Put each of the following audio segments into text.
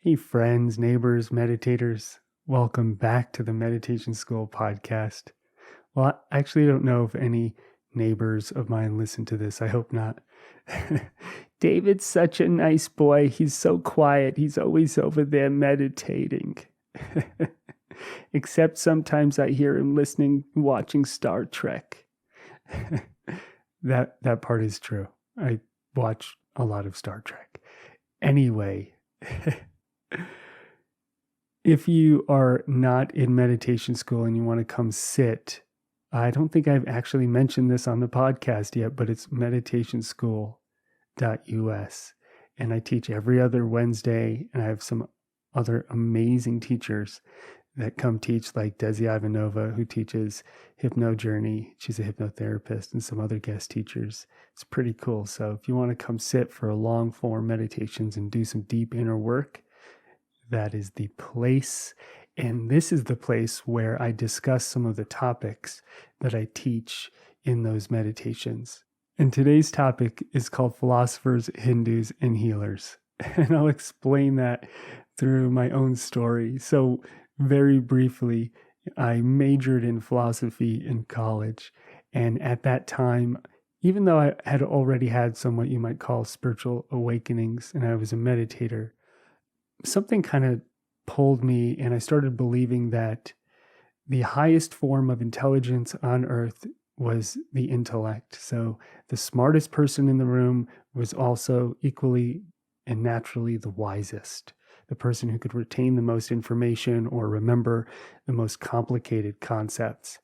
Hey, friends, neighbors, meditators. Welcome back to the Meditation School podcast. Well, I actually don't know if any neighbors of mine listen to this. I hope not. David's such a nice boy. He's so quiet. He's always over there meditating. Except sometimes I hear him watching Star Trek. That part is true. I watch a lot of Star Trek. Anyway, if you are not in meditation school and you want to come sit, I don't think I've actually mentioned this on the podcast yet, but it's meditationschool.us. And I teach every other Wednesday, and I have some other amazing teachers that come teach, like Desi Ivanova, who teaches Hypno Journey. She's a hypnotherapist, and some other guest teachers. It's pretty cool. So if you want to come sit for long form meditations and do some deep inner work, that is the place. And this is the place where I discuss some of the topics that I teach in those meditations. And today's topic is called Philosophers, Hindus, and Healers. And I'll explain that through my own story. So very briefly, I majored in philosophy in college. And at that time, even though I had already had somewhat you might call spiritual awakenings, and I was a meditator, something kind of pulled me, and I started believing that the highest form of intelligence on earth was the intellect. So the smartest person in the room was also equally and naturally the wisest, the person who could retain the most information or remember the most complicated concepts.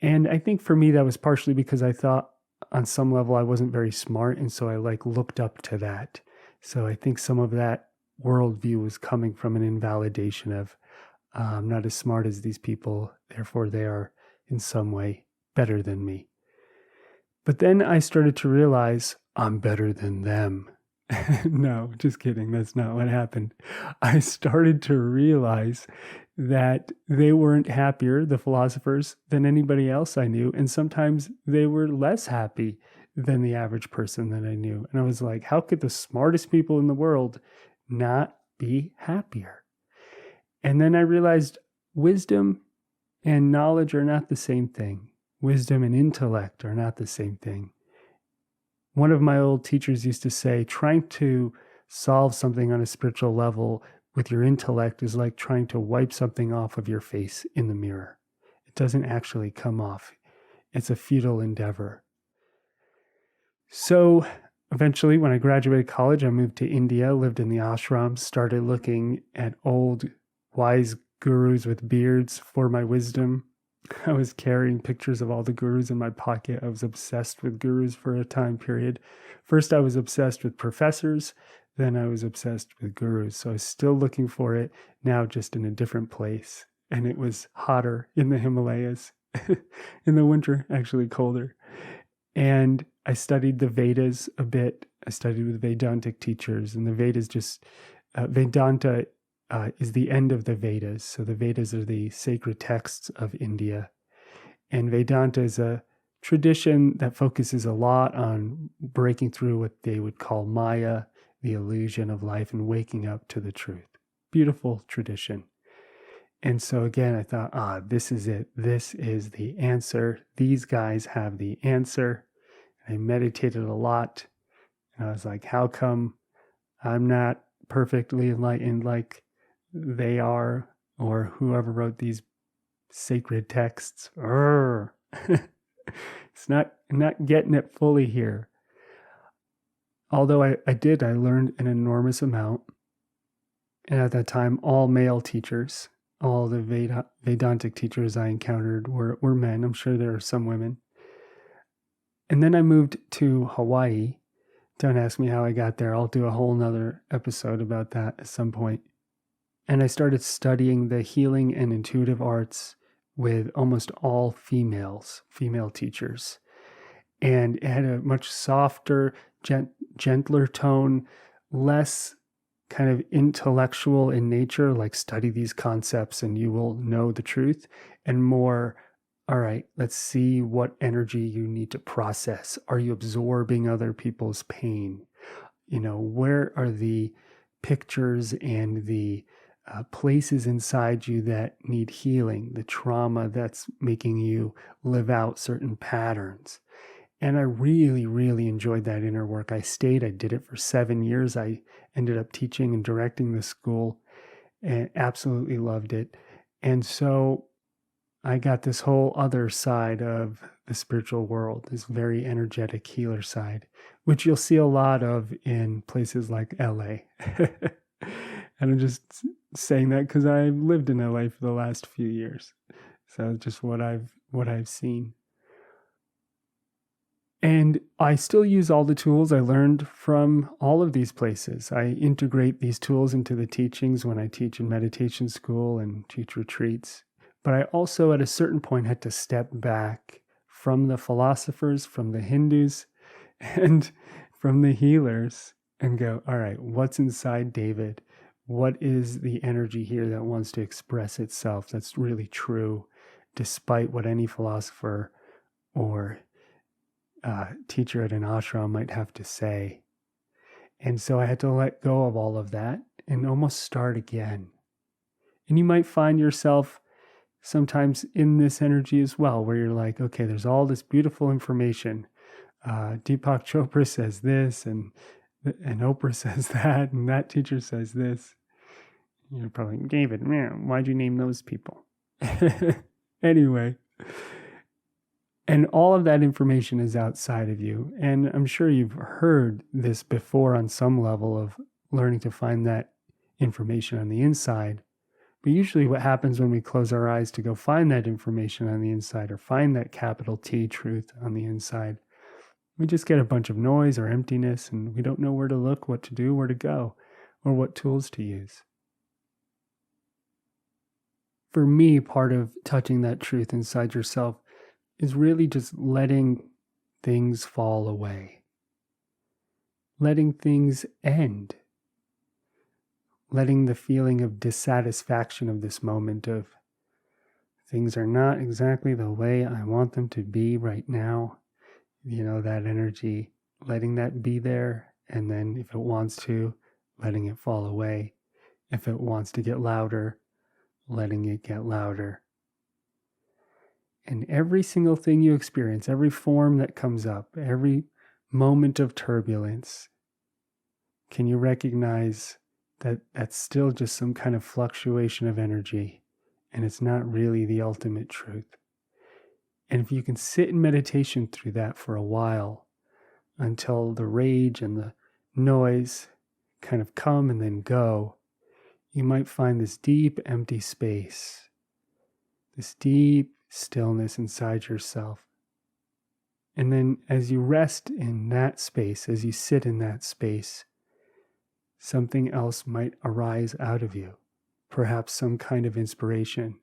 And I think for me, that was partially because I thought on some level I wasn't very smart, and so I looked up to that. So I think some of that worldview was coming from an invalidation of I'm not as smart as these people, therefore they are in some way better than me. But then I started to realize I'm better than them. No, just kidding. That's not what happened. I started to realize that they weren't happier, the philosophers, than anybody else I knew. And sometimes they were less happy than the average person that I knew. And I was like, how could the smartest people in the world not be happier? And then I realized wisdom and knowledge are not the same thing. Wisdom and intellect are not the same thing. One of my old teachers used to say, trying to solve something on a spiritual level with your intellect is like trying to wipe something off of your face in the mirror. It doesn't actually come off. It's a futile endeavor. So eventually, when I graduated college, I moved to India, lived in the ashrams, started looking at old, wise gurus with beards for my wisdom. I was carrying pictures of all the gurus in my pocket. I was obsessed with gurus for a time period. First, I was obsessed with professors. Then I was obsessed with gurus. So I was still looking for it, now just in a different place. And it was hotter in the Himalayas. In the winter, actually colder. And I studied the Vedas a bit. I studied with Vedantic teachers, and the Vedas Vedanta is the end of the Vedas. So the Vedas are the sacred texts of India. And Vedanta is a tradition that focuses a lot on breaking through what they would call Maya, the illusion of life, and waking up to the truth. Beautiful tradition. And so again, I thought, this is it. This is the answer. These guys have the answer. I meditated a lot. And I was like, how come I'm not perfectly enlightened like they are, or whoever wrote these sacred texts? It's not getting it fully here. Although I learned an enormous amount. And at that time, all male teachers, all the Vedantic teachers I encountered were men. I'm sure there are some women. And then I moved to Hawaii. Don't ask me how I got there. I'll do a whole nother episode about that at some point. And I started studying the healing and intuitive arts with almost all female teachers. And it had a much softer, gentler tone, less kind of intellectual in nature, like study these concepts and you will know the truth, and more, all right, let's see what energy you need to process. Are you absorbing other people's pain? Where are the pictures and the places inside you that need healing, the trauma that's making you live out certain patterns. And I really, really enjoyed that inner work. I did it for 7 years. I ended up teaching and directing the school and absolutely loved it. And so I got this whole other side of the spiritual world, this very energetic healer side, which you'll see a lot of in places like LA. And I'm just saying that because I've lived in LA for the last few years. So just what I've seen. And I still use all the tools I learned from all of these places. I integrate these tools into the teachings when I teach in meditation school and teach retreats. But I also, at a certain point, had to step back from the philosophers, from the Hindus, and from the healers and go, all right, what's inside David? What is the energy here that wants to express itself that's really true, despite what any philosopher or teacher at an ashram might have to say? And so I had to let go of all of that and almost start again. And you might find yourself sometimes in this energy as well, where you're like, okay, there's all this beautiful information. Deepak Chopra says this, and Oprah says that, and that teacher says this. You're probably, David, man, why'd you name those people? Anyway, and all of that information is outside of you. And I'm sure you've heard this before on some level of learning to find that information on the inside. But usually what happens when we close our eyes to go find that information on the inside or find that capital T truth on the inside, we just get a bunch of noise or emptiness, and we don't know where to look, what to do, where to go, or what tools to use. For me, part of touching that truth inside yourself is really just letting things fall away, letting things end, letting the feeling of dissatisfaction of this moment of things are not exactly the way I want them to be right now, that energy, letting that be there, and then if it wants to, letting it fall away. If it wants to get louder, letting it get louder. And every single thing you experience, every form that comes up, every moment of turbulence, can you recognize that that's still just some kind of fluctuation of energy, and it's not really the ultimate truth? And if you can sit in meditation through that for a while, until the rage and the noise kind of come and then go, you might find this deep, empty space, this deep stillness inside yourself. And then as you rest in that space, as you sit in that space, something else might arise out of you. Perhaps some kind of inspiration,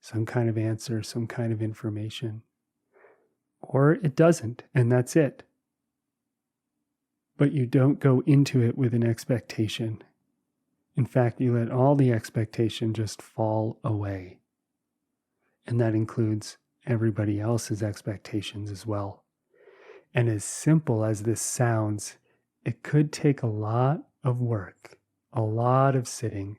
some kind of answer, some kind of information. Or it doesn't, and that's it. But you don't go into it with an expectation. In fact, you let all the expectation just fall away. And that includes everybody else's expectations as well. And as simple as this sounds, it could take a lot of work, a lot of sitting,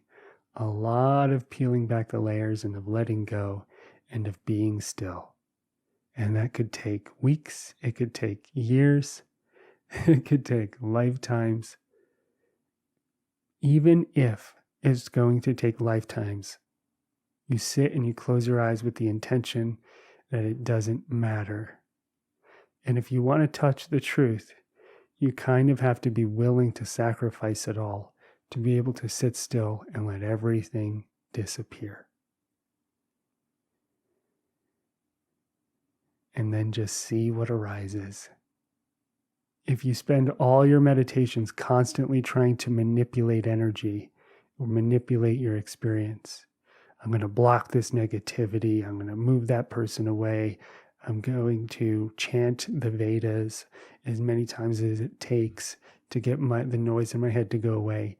a lot of peeling back the layers and of letting go and of being still. And that could take weeks, it could take years, it could take lifetimes. Even if it's going to take lifetimes, you sit and you close your eyes with the intention that it doesn't matter. And if you want to touch the truth, you kind of have to be willing to sacrifice it all to be able to sit still and let everything disappear. And then just see what arises. If you spend all your meditations constantly trying to manipulate energy or manipulate your experience, I'm going to block this negativity, I'm going to move that person away, I'm going to chant the Vedas as many times as it takes to get the noise in my head to go away.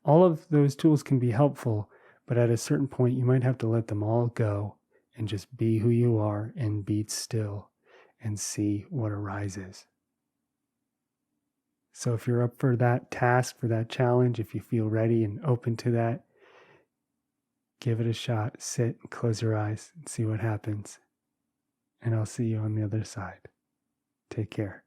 All of those tools can be helpful, but at a certain point you might have to let them all go and just be who you are and be still and see what arises. So if you're up for that task, for that challenge, if you feel ready and open to that, give it a shot. Sit and close your eyes and see what happens. And I'll see you on the other side. Take care.